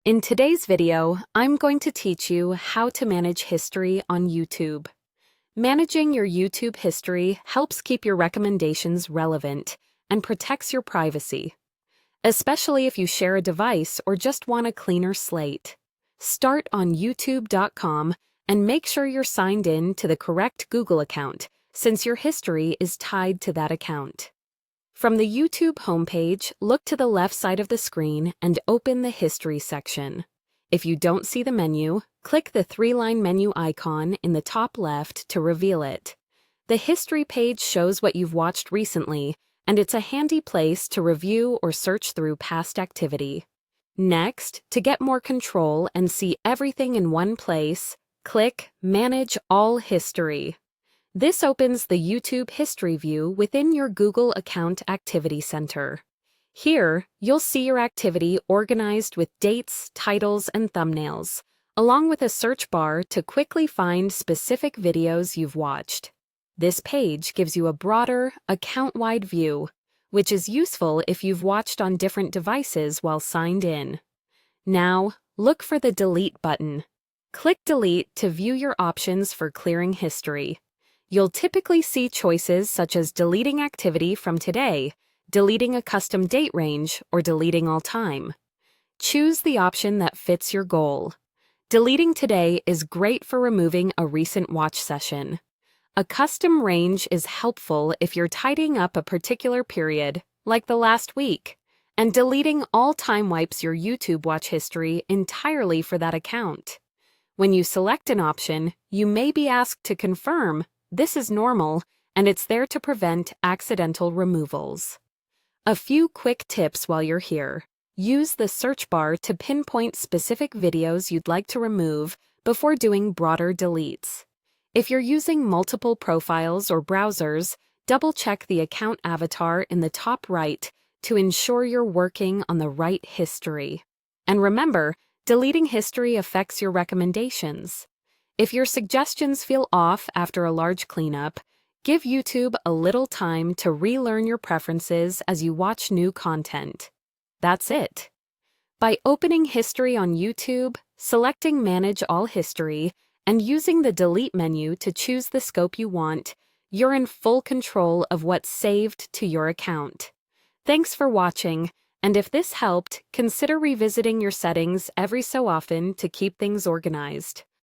In today's video, I'm going to teach you how to manage history on YouTube. Managing your YouTube history helps keep your recommendations relevant and protects your privacy, especially if you share a device or just want a cleaner slate. Start on youtube.com and make sure you're signed in to the correct Google account, since your history is tied to that account. From the YouTube homepage, look to the left side of the screen and open the History section. If you don't see the menu, click the three-line menu icon in the top left to reveal it. The History page shows what you've watched recently, and it's a handy place to review or search through past activity. Next, to get more control and see everything in one place, click Manage All History. This opens the YouTube History view within your Google Account Activity Center. Here, you'll see your activity organized with dates, titles, and thumbnails, along with a search bar to quickly find specific videos you've watched. This page gives you a broader, account-wide view, which is useful if you've watched on different devices while signed in. Now, look for the Delete button. Click Delete to view your options for clearing history. You'll typically see choices such as deleting activity from today, deleting a custom date range, or deleting all time. Choose the option that fits your goal. Deleting today is great for removing a recent watch session. A custom range is helpful if you're tidying up a particular period, like the last week, and deleting all time wipes your YouTube watch history entirely for that account. When you select an option, you may be asked to confirm this is normal, and it's there to prevent accidental removals. A few quick tips while you're here. Use the search bar to pinpoint specific videos you'd like to remove before doing broader deletes. If you're using multiple profiles or browsers, double-check the account avatar in the top right to ensure you're working on the right history. And remember, deleting history affects your recommendations. If your suggestions feel off after a large cleanup, give YouTube a little time to relearn your preferences as you watch new content. That's it. By opening History on YouTube, selecting Manage All History, and using the Delete menu to choose the scope you want, you're in full control of what's saved to your account. Thanks for watching, and if this helped, consider revisiting your settings every so often to keep things organized.